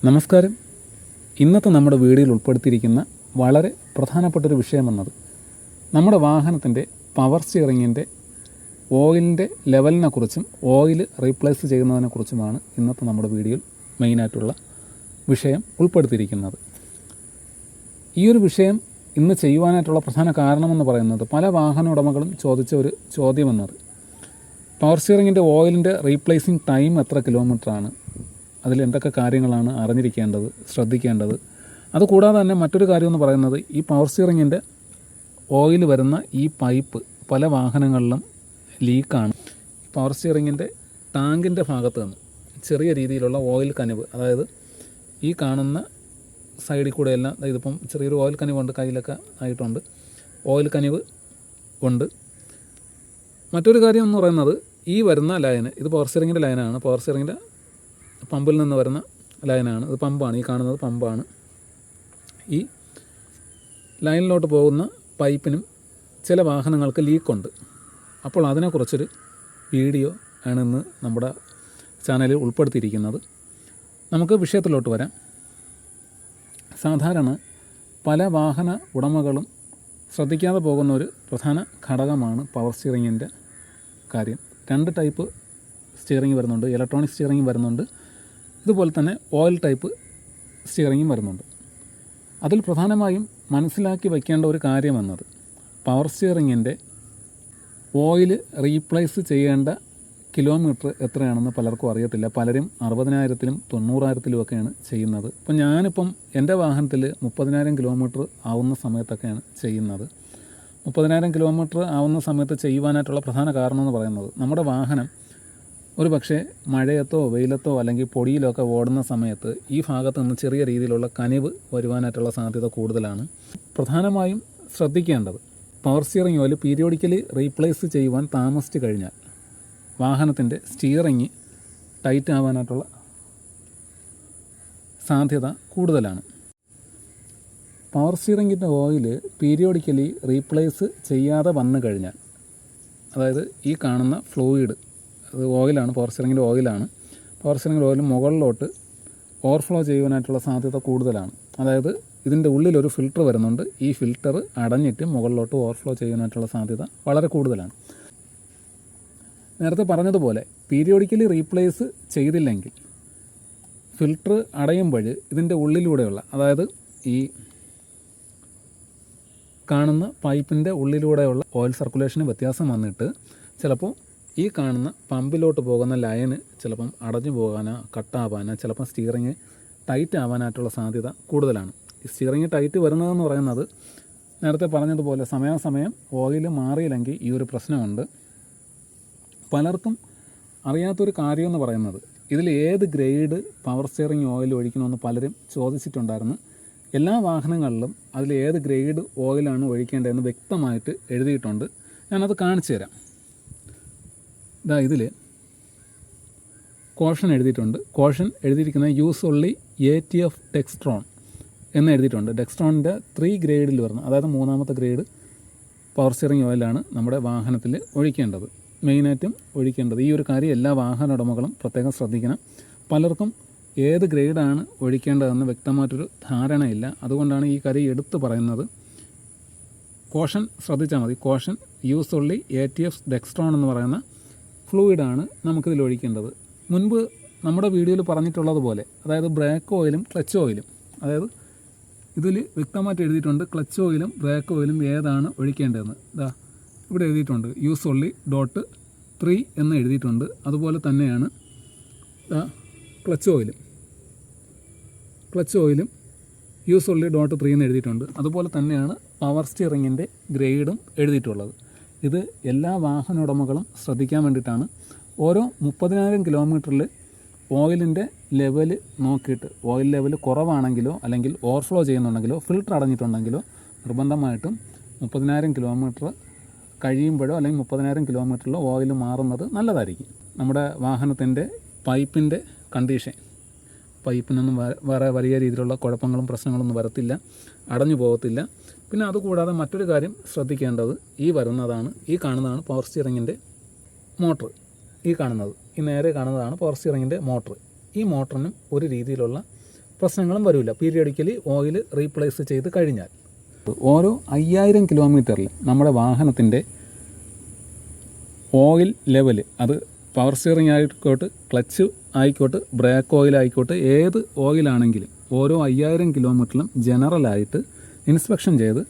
നമസ്കാരം. ഇന്നത്തെ നമ്മുടെ വീഡിയോയിൽ ഉൾപ്പെടുത്തിയിരിക്കുന്ന വളരെ പ്രധാനപ്പെട്ടൊരു വിഷയമെന്നത് നമ്മുടെ വാഹനത്തിൻ്റെ പവർ സ്റ്റിയറിങ്ങിൻ്റെ ഓയിലിൻ്റെ ലെവലിനെക്കുറിച്ചും ഓയിൽ റീപ്ലേസ് ചെയ്യുന്നതിനെക്കുറിച്ചുമാണ് ഇന്നത്തെ നമ്മുടെ വീഡിയോയിൽ മെയിനായിട്ടുള്ള വിഷയം ഉൾപ്പെടുത്തിയിരിക്കുന്നത്. ഈ ഒരു വിഷയം ഇന്ന് ചെയ്യുവാനായിട്ടുള്ള പ്രധാന കാരണമെന്ന് പറയുന്നത് പല വാഹന ഉടമകളും ചോദിച്ച ഒരു ചോദ്യമെന്നത് പവർ സ്റ്റിയറിങ്ങിൻ്റെ ഓയിലിൻ്റെ റീപ്ലേസിങ് ടൈം എത്ര കിലോമീറ്ററാണ്, അതിലെന്തൊക്കെ കാര്യങ്ങളാണ് അറിഞ്ഞിരിക്കേണ്ടത്, ശ്രദ്ധിക്കേണ്ടത്. അതുകൂടാതെ തന്നെ മറ്റൊരു കാര്യമെന്ന് പറയുന്നത് ഈ പവർ സ്റ്റിയറിങ്ങിൻ്റെ ഓയിൽ വരുന്ന ഈ പൈപ്പ് പല വാഹനങ്ങളിലും ലീക്കാണ്. പവർ സ്റ്റിയറിങ്ങിൻ്റെ ടാങ്കിൻ്റെ ഭാഗത്ത് നിന്ന് ചെറിയ രീതിയിലുള്ള ഓയിൽ കനിവ്, അതായത് ഈ കാണുന്ന സൈഡിൽ കൂടെ എല്ലാം ഇതിപ്പം ചെറിയൊരു ഓയിൽ കനിവുണ്ട്, കയ്യിലൊക്കെ ആയിട്ടുണ്ട്, ഓയിൽ കനിവ് ഉണ്ട്. മറ്റൊരു കാര്യം എന്ന് പറയുന്നത് ഈ വരുന്ന ലൈന്, ഇത് പവർ സ്റ്റിയറിങ്ങിൻ്റെ ലൈനാണ്, പവർ സ്റ്റിയറിങ്ങിൻ്റെ പമ്പിൽ നിന്ന് വരുന്ന ലൈനാണ്, ഇത് പമ്പാണ്, ഈ കാണുന്നത് പമ്പാണ്. ഈ ലൈനിലോട്ട് പോകുന്ന പൈപ്പിനും ചില വാഹനങ്ങൾക്ക് ലീക്കുണ്ട്. അപ്പോൾ അതിനെക്കുറിച്ചൊരു വീഡിയോ ആണ് ഇന്ന് നമ്മുടെ ചാനലിൽ ഉൾപ്പെടുത്തിയിരിക്കുന്നത്. നമുക്ക് വിഷയത്തിലോട്ട് വരാം. സാധാരണ പല വാഹന ഉടമകളും ശ്രദ്ധിക്കാതെ പോകുന്ന ഒരു പ്രധാന ഘടകമാണ് പവർ സ്റ്റിയറിങ്ങിൻ്റെ കാര്യം. രണ്ട് ടൈപ്പ് സ്റ്റിയറിംഗ് വരുന്നുണ്ട്, ഇലക്ട്രോണിക് സ്റ്റിയറിംഗ് വരുന്നുണ്ട്, ഇതുപോലെ തന്നെ ഓയിൽ ടൈപ്പ് സ്റ്റിയറിംഗും വരുന്നുണ്ട്. അതിൽ പ്രധാനമായും മനസ്സിലാക്കി വയ്ക്കേണ്ട ഒരു കാര്യമെന്നത് പവർ സ്റ്റിയറിങ്ങിൻ്റെ ഓയിൽ റീപ്ലേസ് ചെയ്യേണ്ട കിലോമീറ്റർ എത്രയാണെന്ന് പലർക്കും അറിയത്തില്ല. പലരും 60,000-ലും 90,000-ലുമൊക്കെയാണ് ചെയ്യുന്നത്. ഇപ്പം ഞാനിപ്പം എൻ്റെ വാഹനത്തിൽ 30,000 കിലോമീറ്റർ ആവുന്ന സമയത്തൊക്കെയാണ് ചെയ്യുന്നത്. 30,000 കിലോമീറ്റർ ആവുന്ന സമയത്ത് ചെയ്യുവാനായിട്ടുള്ള പ്രധാന കാരണം എന്ന് പറയുന്നത് നമ്മുടെ വാഹനം ഒരു പക്ഷേ മഴയത്തോ വെയിലത്തോ അല്ലെങ്കിൽ പൊടിയിലോ ഒക്കെ ഓടുന്ന സമയത്ത് ഈ ഭാഗത്ത് നിന്ന് ചെറിയ രീതിയിലുള്ള കനിവ് വരുവാനായിട്ടുള്ള സാധ്യത കൂടുതലാണ്. പ്രധാനമായും ശ്രദ്ധിക്കേണ്ടത് power steering oil periodically replace ചെയ്യുവാൻ താമസിച്ച് കഴിഞ്ഞാൽ വാഹനത്തിൻ്റെ സ്റ്റിയറിംഗ് ടൈറ്റ് ആവാനായിട്ടുള്ള സാധ്യത കൂടുതലാണ്. പവർ സ്റ്റിയറിങ്ങിൻ്റെ ഓയിൽ പീരിയോഡിക്കലി റീപ്ലേസ് ചെയ്യാതെ വന്നു കഴിഞ്ഞാൽ, അതായത് ഈ കാണുന്ന ഫ്ലൂയിഡ്, അത് ഓയിലാണ്, പവർ സ്റ്റിയറിങ്ങിൻ്റെ ഓയിലാണ്, പവർ സ്റ്റിയറിങ്ങിൻ്റെ ഓയിൽ മുകളിലോട്ട് ഓവർഫ്ലോ ചെയ്യുവാനായിട്ടുള്ള സാധ്യത കൂടുതലാണ്. അതായത് ഇതിൻ്റെ ഉള്ളിലൊരു ഫിൽറ്റർ വരുന്നുണ്ട്, ഈ ഫിൽറ്റർ അടഞ്ഞിട്ട് മുകളിലോട്ട് ഓവർഫ്ലോ ചെയ്യാനായിട്ടുള്ള സാധ്യത വളരെ കൂടുതലാണ്. നേരത്തെ പറഞ്ഞതുപോലെ പീരിയോഡിക്കലി റീപ്ലേസ് ചെയ്തില്ലെങ്കിൽ ഫിൽറ്റർ അടയുമ്പോൾ ഇതിൻ്റെ ഉള്ളിലൂടെയുള്ള, അതായത് ഈ കാണുന്ന പൈപ്പിൻ്റെ ഉള്ളിലൂടെയുള്ള ഓയിൽ സർക്കുലേഷന് വ്യത്യാസം വന്നിട്ട് ചിലപ്പോൾ ഈ കാണുന്ന പമ്പിലോട്ട് പോകുന്ന ലൈന് ചിലപ്പം അടഞ്ഞു പോകാനോ കട്ടാവാനോ, ചിലപ്പം സ്റ്റിയറിങ് ടൈറ്റ് ആവാനായിട്ടുള്ള സാധ്യത കൂടുതലാണ്. ഈ സ്റ്റിയറിങ് ടൈറ്റ് വരുന്നതെന്ന് പറയുന്നത് നേരത്തെ പറഞ്ഞതുപോലെ സമയാസമയം ഓയിൽ മാറിയില്ലെങ്കിൽ ഈ ഒരു പ്രശ്നമുണ്ട്. പലർക്കും അറിയാത്തൊരു കാര്യമെന്ന് പറയുന്നത് ഇതിൽ ഏത് ഗ്രേഡ് പവർ സ്റ്റിയറിങ് ഓയിൽ ഒഴിക്കണമെന്ന് പലരും ചോദിച്ചിട്ടുണ്ടായിരുന്നു. എല്ലാ വാഹനങ്ങളിലും അതിൽ ഏത് ഗ്രേഡ് ഓയിലാണ് ഒഴിക്കേണ്ടതെന്ന് വ്യക്തമായിട്ട് എഴുതിയിട്ടുണ്ട്. ഞാനത് കാണിച്ചു തരാം. ഇതാ ഇതിൽ കോഷൻ എഴുതിയിട്ടുണ്ട്. കോഷൻ എഴുതിയിരിക്കുന്നത് യൂസ് ഓൺലി ATF ഡെക്സ്ട്രോൺ എന്ന് എഴുതിയിട്ടുണ്ട്. ഡെക്സ്ട്രോണിൻ്റെ 3 ഗ്രേഡിൽ വരുന്ന, അതായത് 3ാമത്തെ ഗ്രേഡ് പവർ സ്റ്റിയറിംഗ് ഓയിലാണ് നമ്മുടെ വാഹനത്തിൽ ഒഴിക്കേണ്ടത്, മെയിനായിട്ടും ഒഴിക്കേണ്ടത്. ഈ ഒരു കാര്യം എല്ലാ വാഹന ഉടമകളും പ്രത്യേകം ശ്രദ്ധിക്കണം. പലർക്കും ഏത് ഗ്രേഡാണ് ഒഴിക്കേണ്ടതെന്ന് വ്യക്തമായിട്ടൊരു ധാരണയില്ല. അതുകൊണ്ടാണ് ഈ കാര്യം എടുത്തു പറയുന്നത്. കോഷൻ ശ്രദ്ധിച്ചാൽ മതി. കോഷൻ യൂസ് ഓൺലി ATF ഡെക്സ്ട്രോൺ എന്ന് പറയുന്ന ഫ്ലൂയിഡാണ് നമുക്കിതിൽ ഒഴിക്കേണ്ടത്. മുൻപ് നമ്മുടെ വീഡിയോയിൽ പറഞ്ഞിട്ടുള്ളതുപോലെ, അതായത് ബ്രേക്ക് ഓയിലും ക്ലച്ച് ഓയിലും, അതായത് ഇതിൽ വ്യക്തമായിട്ട് എഴുതിയിട്ടുണ്ട് ക്ലച്ച് ഓയിലും ബ്രേക്ക് ഓയിലും ഏതാണ് ഒഴിക്കേണ്ടതെന്ന്. ഇതാ ഇവിടെ എഴുതിയിട്ടുണ്ട് യൂസ് ഓൺലി .3 എന്ന് എഴുതിയിട്ടുണ്ട്. അതുപോലെ തന്നെയാണ് ക്ലച്ച് ഓയിലും യൂസ് ഓൺലി .3 എന്ന് എഴുതിയിട്ടുണ്ട്. അതുപോലെ തന്നെയാണ് പവർ സ്റ്റിയറിങ്ങിൻ്റെ ഗ്രേഡും എഴുതിയിട്ടുള്ളത്. ഇത് എല്ലാ വാഹന ഉടമകളും ശ്രദ്ധിക്കാൻ വേണ്ടിയിട്ടാണ്. ഓരോ 30,000 കിലോമീറ്ററിൽ ഓയിലിൻ്റെ ലെവൽ നോക്കിയിട്ട്, ഓയിൽ ലെവൽ കുറവാണെങ്കിലോ അല്ലെങ്കിൽ ഓവർഫ്ലോ ചെയ്യുന്നുണ്ടെങ്കിലോ ഫിൽറ്റർ അടഞ്ഞിട്ടുണ്ടെങ്കിലോ നിർബന്ധമായിട്ടും 30,000 കിലോമീറ്റർ കഴിയുമ്പോഴോ അല്ലെങ്കിൽ 30,000 കിലോമീറ്ററിലോ ഓയിൽ മാറുന്നത് നല്ലതായിരിക്കും. നമ്മുടെ വാഹനത്തിൻ്റെ പൈപ്പിൻ്റെ കണ്ടീഷൻ, പൈപ്പിനൊന്നും വേറെ വലിയ രീതിയിലുള്ള കുഴപ്പങ്ങളും പ്രശ്നങ്ങളൊന്നും വരത്തില്ല, അടഞ്ഞു പോകത്തില്ല. പിന്നെ അതുകൂടാതെ മറ്റൊരു കാര്യം ശ്രദ്ധിക്കേണ്ടത് ഈ കാണുന്നതാണ് പവർ സ്റ്റിയറിങ്ങിൻ്റെ മോട്ടർ. ഈ നേരെ കാണുന്നതാണ് പവർ സ്റ്റിയറിങ്ങിൻ്റെ മോട്ടർ. ഈ മോട്ടറിനും ഒരു രീതിയിലുള്ള പ്രശ്നങ്ങളും വരില്ല പീരിയോഡിക്കലി ഓയിൽ റീപ്ലേസ് ചെയ്ത് കഴിഞ്ഞാൽ. ഓരോ 5000 കിലോമീറ്ററിൽ നമ്മുടെ വാഹനത്തിൻ്റെ ഓയിൽ ലെവൽ, അത് പവർ സ്റ്റിയറിംഗ് ആയിക്കോട്ടെ, ക്ലച്ച് ആയിക്കോട്ടെ, ബ്രേക്ക് ഓയിൽ ആയിക്കോട്ടെ, ഏത് ഓയിലാണെങ്കിലും ഓരോ 5000 കിലോമീറ്ററിലും ജനറലായിട്ട് ഇൻസ്പെക്ഷൻ ചെയ്ത്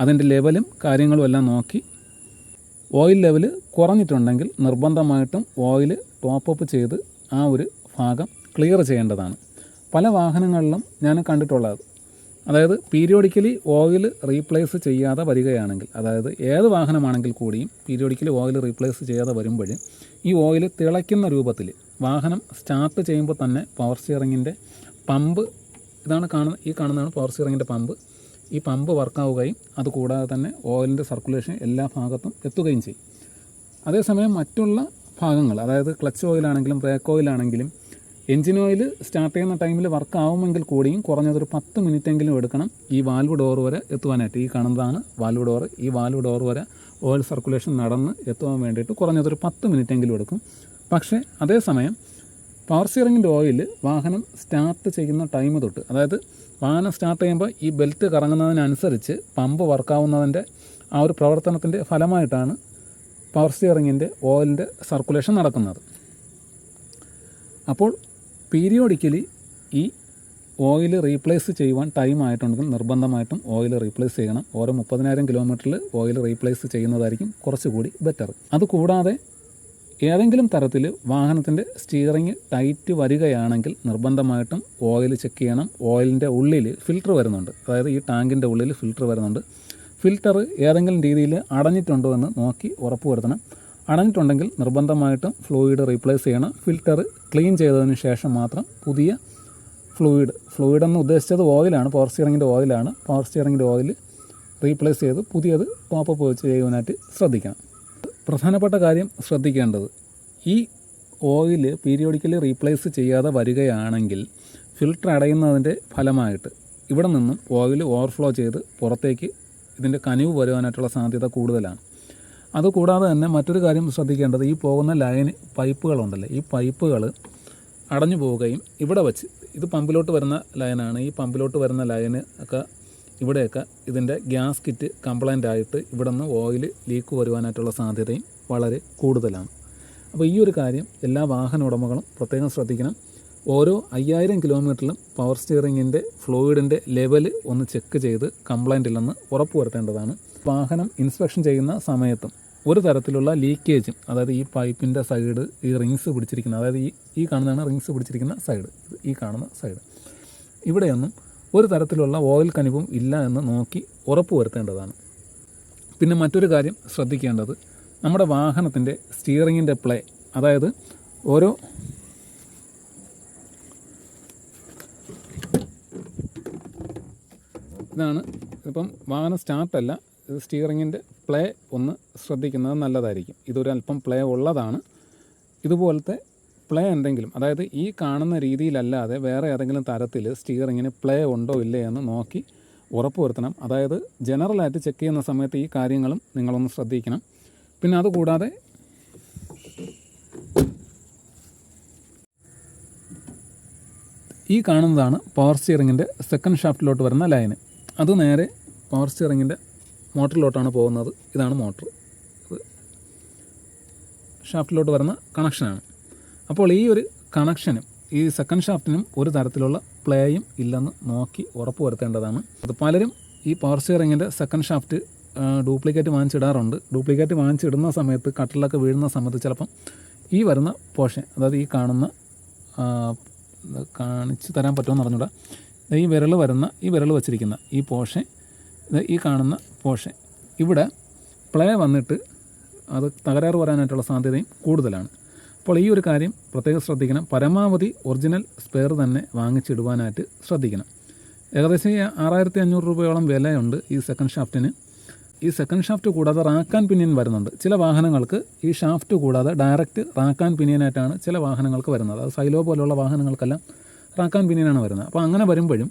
അതിൻ്റെ ലെവലും കാര്യങ്ങളും എല്ലാം നോക്കി ഓയിൽ ലെവൽ കുറഞ്ഞിട്ടുണ്ടെങ്കിൽ നിർബന്ധമായിട്ടും ഓയിൽ ടോപ്പപ്പ് ചെയ്ത് ആ ഒരു ഭാഗം ക്ലിയർ ചെയ്യേണ്ടതാണ്. പല വാഹനങ്ങളിലും ഞാൻ കണ്ടിട്ടുള്ളത്, അതായത് പീരിയോഡിക്കലി ഓയിൽ റീപ്ലേസ് ചെയ്യാതെ വരികയാണെങ്കിൽ, അതായത് ഏത് വാഹനമാണെങ്കിൽ കൂടിയും പീരിയോഡിക്കലി ഓയിൽ റീപ്ലേസ് ചെയ്യാതെ വരുമ്പോൾ ഈ ഓയിൽ തിളയ്ക്കുന്ന രൂപത്തിൽ വാഹനം സ്റ്റാർട്ട് ചെയ്യുമ്പോൾ തന്നെ പവർ സ്റ്റിയറിങ്ങിൻ്റെ പമ്പ്, ഈ കാണുന്നതാണ് പവർ സ്റ്റിയറിങ്ങിൻ്റെ പമ്പ്. ഈ പമ്പ് വർക്കാവുകയും അതുകൂടാതെ തന്നെ ഓയിലിൻ്റെ സർക്കുലേഷൻ എല്ലാ ഭാഗത്തും എത്തുകയും ചെയ്യും. അതേസമയം മറ്റുള്ള ഭാഗങ്ങൾ, അതായത് ക്ലച്ച് ഓയിലാണെങ്കിലും ബ്രേക്ക് ഓയിലാണെങ്കിലും എൻജിൻ ഓയിൽ സ്റ്റാർട്ട് ചെയ്യുന്ന ടൈമിൽ വർക്ക് ആവുമെങ്കിൽ കൂടിയും കുറഞ്ഞതൊരു 10 മിനിറ്റെങ്കിലും എടുക്കണം ഈ വാൽവ് ഡോർ വരെ എത്തുവാനായിട്ട്. ഈ കാണുന്നതാണ് വാൽവ് ഡോർ. ഈ വാൽവ് ഡോർ വരെ ഓയിൽ സർക്കുലേഷൻ നടന്ന് എത്തുവാൻ വേണ്ടിയിട്ട് കുറഞ്ഞതൊരു 10 മിനിറ്റെങ്കിലും എടുക്കും. പക്ഷേ അതേസമയം പവർ സ്റ്റിയറിങ്ങിൻ്റെ ഓയിൽ വാഹനം സ്റ്റാർട്ട് ചെയ്യുന്ന ടൈം തൊട്ട്, അതായത് വാഹനം സ്റ്റാർട്ട് ചെയ്യുമ്പോൾ ഈ ബെൽറ്റ് കറങ്ങുന്നതിനനുസരിച്ച് പമ്പ് വർക്കാവുന്നതിൻ്റെ ആ ഒരു പ്രവർത്തനത്തിൻ്റെ ഫലമായിട്ടാണ് പവർ സ്റ്റിയറിങ്ങിൻ്റെ ഓയിലിൻ്റെ സർക്കുലേഷൻ നടക്കുന്നത്. അപ്പോൾ പീരിയോഡിക്കലി ഈ ഓയിൽ റീപ്ലേസ് ചെയ്യുവാൻ ടൈം ആയിട്ടുണ്ടെങ്കിൽ നിർബന്ധമായിട്ടും ഓയിൽ റീപ്ലേസ് ചെയ്യണം. ഓരോ 30,000 കിലോമീറ്ററിൽ ഓയിൽ റീപ്ലേസ് ചെയ്യുന്നതായിരിക്കും കുറച്ചുകൂടി ബെറ്റർ. അതുകൂടാതെ ഏതെങ്കിലും തരത്തിൽ വാഹനത്തിൻ്റെ സ്റ്റിയറിങ് ടൈറ്റ് വരികയാണെങ്കിൽ നിർബന്ധമായിട്ടും ഓയിൽ ചെക്ക് ചെയ്യണം. ഓയിലിൻ്റെ ഉള്ളിൽ ഫിൽറ്റർ വരുന്നുണ്ട്, അതായത് ഈ ടാങ്കിൻ്റെ ഉള്ളിൽ ഫിൽറ്റർ വരുന്നുണ്ട്. ഫിൽറ്റർ ഏതെങ്കിലും രീതിയിൽ അടഞ്ഞിട്ടുണ്ടോ എന്ന് നോക്കി ഉറപ്പ് വരുത്തണം. അടഞ്ഞിട്ടുണ്ടെങ്കിൽ നിർബന്ധമായിട്ടും ഫ്ലൂയിഡ് റീപ്ലേസ് ചെയ്യണം. ഫിൽറ്റർ ക്ലീൻ ചെയ്തതിന് ശേഷം മാത്രം പുതിയ ഫ്ലൂയിഡ് എന്ന് ഉദ്ദേശിച്ചത് ഓയിലാണ്, പവർ സ്റ്റിയറിങ്ങിൻ്റെ ഓയിലാണ്. പവർ സ്റ്റിയറിങ്ങിൻ്റെ ഓയിൽ റീപ്ലേസ് ചെയ്ത് പുതിയത് ടോപ്പപ്പ് വെച്ച് ചെയ്യുവാനായിട്ട് ശ്രദ്ധിക്കണം. പ്രധാനപ്പെട്ട കാര്യം ശ്രദ്ധിക്കേണ്ടത്, ഈ ഓയിൽ പീരിയോഡിക്കലി റീപ്ലേസ് ചെയ്യാതെ വരികയാണെങ്കിൽ ഫിൽറ്റർ അടയുന്നതിൻ്റെ ഫലമായിട്ട് ഇവിടെ നിന്നും ഓയിൽ ഓവർഫ്ലോ ചെയ്ത് പുറത്തേക്ക് ഇതിൻ്റെ കനിവ് വരുവാനായിട്ടുള്ള സാധ്യത കൂടുതലാണ്. അതുകൂടാതെ തന്നെ മറ്റൊരു കാര്യം ശ്രദ്ധിക്കേണ്ടത്, ഈ പോകുന്ന പൈപ്പുകളുണ്ടല്ലോ, ഈ പൈപ്പുകൾ അടഞ്ഞു പോവുകയും ഇവിടെ വച്ച്, ഇത് പമ്പിലോട്ട് വരുന്ന ലൈനാണ്, ഈ പമ്പിലോട്ട് വരുന്ന ലൈന് ഒക്കെ ഇവിടെയൊക്കെ ഇതിൻ്റെ ഗ്യാസ് കിറ്റ് കംപ്ലൈൻ്റ് ആയിട്ട് ഇവിടെ നിന്ന് ഓയിൽ ലീക്ക് വരുവാനായിട്ടുള്ള സാധ്യതയും വളരെ കൂടുതലാണ്. അപ്പോൾ ഈ ഒരു കാര്യം എല്ലാ വാഹന ഉടമകളും പ്രത്യേകം ശ്രദ്ധിക്കണം. ഓരോ 5000 കിലോമീറ്ററിലും പവർ സ്റ്റിയറിങ്ങിൻ്റെ ഫ്ലൂയിഡിൻ്റെ ലെവൽ ഒന്ന് ചെക്ക് ചെയ്ത് കംപ്ലൈൻ്റ് ഇല്ലെന്ന് ഉറപ്പ് വരുത്തേണ്ടതാണ്. വാഹനം ഇൻസ്പെക്ഷൻ ചെയ്യുന്ന സമയത്തും ഒരു തരത്തിലുള്ള ലീക്കേജും, അതായത് ഈ പൈപ്പിൻ്റെ സൈഡ്, ഈ റിങ്സ് പിടിച്ചിരിക്കുന്ന, അതായത് ഈ കാണുന്നതാണ് റിങ്സ് പിടിച്ചിരിക്കുന്ന സൈഡ്, ഈ കാണുന്ന സൈഡ്, ഇവിടെയൊന്നും ഒരു തരത്തിലുള്ള ഓയിൽ കനിവും ഇല്ല എന്ന് നോക്കി ഉറപ്പ് വരുത്തേണ്ടതാണ്. പിന്നെ മറ്റൊരു കാര്യം ശ്രദ്ധിക്കേണ്ടത്, നമ്മുടെ വാഹനത്തിൻ്റെ സ്റ്റിയറിങ്ങിൻ്റെ പ്ലേ, അതായത് ഇതാണ്, ഇപ്പം വാഹനം സ്റ്റാർട്ടല്ല, ഇത് സ്റ്റിയറിങ്ങിൻ്റെ പ്ലേ ഒന്ന് ശ്രദ്ധിക്കുന്നത് നല്ലതായിരിക്കും. ഇതൊരു അല്പം പ്ലേ ഉള്ളതാണ്. ഇതുപോലത്തെ പ്ലേ എന്തെങ്കിലും, അതായത് ഈ കാണുന്ന രീതിയിലല്ലാതെ വേറെ ഏതെങ്കിലും തരത്തിൽ സ്റ്റിയറിങ്ങിന് പ്ലേ ഉണ്ടോ ഇല്ലേ എന്ന് നോക്കി ഉറപ്പ് വരുത്തണം. അതായത് ജനറലായിട്ട് ചെക്ക് ചെയ്യുന്ന സമയത്ത് ഈ കാര്യങ്ങളും നിങ്ങളൊന്ന് ശ്രദ്ധിക്കണം. പിന്നെ അതുകൂടാതെ ഈ കാണുന്നതാണ് പവർ സ്റ്റിയറിങ്ങിൻ്റെ സെക്കൻഡ് ഷാഫ്റ്റിലോട്ട് വരുന്ന ലൈന്. അത് നേരെ പവർ സ്റ്റിയറിങ്ങിൻ്റെ മോട്ടറിലോട്ടാണ് പോകുന്നത്. ഇതാണ് മോട്ടർ, ഇത് ഷാഫ്റ്റിലോട്ട് വരുന്ന കണക്ഷനാണ്. അപ്പോൾ ഈ ഒരു കണക്ഷനും ഈ സെക്കൻഡ് ഷാഫ്റ്റിനും ഒരു തരത്തിലുള്ള പ്ലേയും ഇല്ലെന്ന് നോക്കി ഉറപ്പ് വരുത്തേണ്ടതാണ്. അത് പലരും ഈ പവർ സ്റ്റിയറിങ്ങിൻ്റെ സെക്കൻഡ് ഷാഫ്റ്റ് ഡ്യൂപ്ലിക്കേറ്റ് വാങ്ങിച്ചിടാറുണ്ട്. ഡ്യൂപ്ലിക്കേറ്റ് വാങ്ങിച്ചിടുന്ന സമയത്ത് കട്ടറിലൊക്കെ വീഴുന്ന സമയത്ത് ചിലപ്പം ഈ വരുന്ന പോർഷൻ, അതായത് ഈ കാണുന്ന, കാണിച്ച് തരാൻ പറ്റുമെന്ന് അറിഞ്ഞൂടാ, ഈ വിരൽ വച്ചിരിക്കുന്ന ഈ പോർഷൻ, ഈ കാണുന്ന പോർഷൻ, ഇവിടെ പ്ലേ വന്നിട്ട് അത് തകരാറ് വരാനായിട്ടുള്ള സാധ്യതയും കൂടുതലാണ്. അപ്പോൾ ഈ ഒരു കാര്യം പ്രത്യേകം ശ്രദ്ധിക്കണം. പരമാവധി ഒറിജിനൽ സ്പെയർ തന്നെ വാങ്ങിച്ചിടുവാനായിട്ട് ശ്രദ്ധിക്കണം. ഏകദേശം 6500 രൂപയോളം വിലയുണ്ട് ഈ സെക്കൻഡ് ഷാഫ്റ്റിന്. ഈ സെക്കൻഡ് ഷാഫ്റ്റ് കൂടാതെ റാക്ക് ആൻഡ് പിനിയൻ വരുന്നുണ്ട്. ചില വാഹനങ്ങൾക്ക് ഈ ഷാഫ്റ്റ് കൂടാതെ ഡയറക്റ്റ് റാക്ക് ആൻഡ് പിനിയനായിട്ടാണ് ചില വാഹനങ്ങൾക്ക് വരുന്നത്. അത് സൈലോ പോലുള്ള വാഹനങ്ങൾക്കെല്ലാം റാക്ക് ആൻഡ് പിനിയനാണ് വരുന്നത്. അപ്പോൾ അങ്ങനെ വരുമ്പോഴും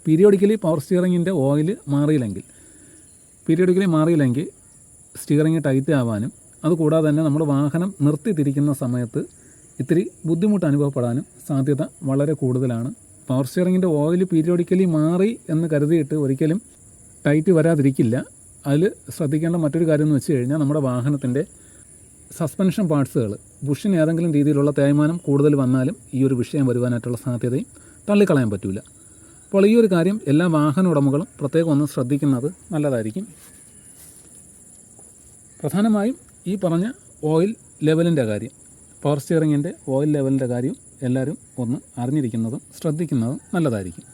പീരിയോഡിക്കലി പവർ സ്റ്റിയറിങ്ങിൻ്റെ ഓയിൽ മാറിയില്ലെങ്കിൽ സ്റ്റിയറിങ് ടൈറ്റ് ആവാനും അതുകൂടാതെ തന്നെ നമ്മൾ വാഹനം നിർത്തി തിരിക്കുന്ന സമയത്ത് ഇത്തിരി ബുദ്ധിമുട്ട് അനുഭവപ്പെടാനും സാധ്യത വളരെ കൂടുതലാണ്. പവർ സ്റ്റിയറിങ്ങിൻ്റെ ഓയിൽ പീരിയോഡിക്കലി മാറി എന്ന് കരുതിയിട്ട് ഒരിക്കലും ടൈറ്റ് വരാതിരിക്കില്ല. അതിൽ ശ്രദ്ധിക്കേണ്ട മറ്റൊരു കാര്യം എന്ന് വെച്ച് കഴിഞ്ഞാൽ നമ്മുടെ വാഹനത്തിൻ്റെ സസ്പെൻഷൻ പാർട്സുകൾ ബുഷിന് ഏതെങ്കിലും രീതിയിലുള്ള തേയ്മാനം കൂടുതൽ വന്നാലും ഈ ഒരു വിഷയം വരുവാനായിട്ടുള്ള സാധ്യതയും തള്ളിക്കളയാൻ പറ്റില്ല. അപ്പോൾ ഈ ഒരു കാര്യം എല്ലാ വാഹന ഉടമകളും പ്രത്യേകം ഒന്ന് ശ്രദ്ധിക്കുന്നത് നല്ലതായിരിക്കും. പ്രധാനമായും ഈ പറഞ്ഞ ഓയിൽ ലെവലിൻ്റെ കാര്യം, പവർ സ്റ്റിയറിങ്ങിൻ്റെ ഓയിൽ ലെവലിൻ്റെ കാര്യം എല്ലാവരും ഒന്ന് അറിഞ്ഞിരിക്കുന്നതും ശ്രദ്ധിക്കുന്നതും നല്ലതായിരിക്കും.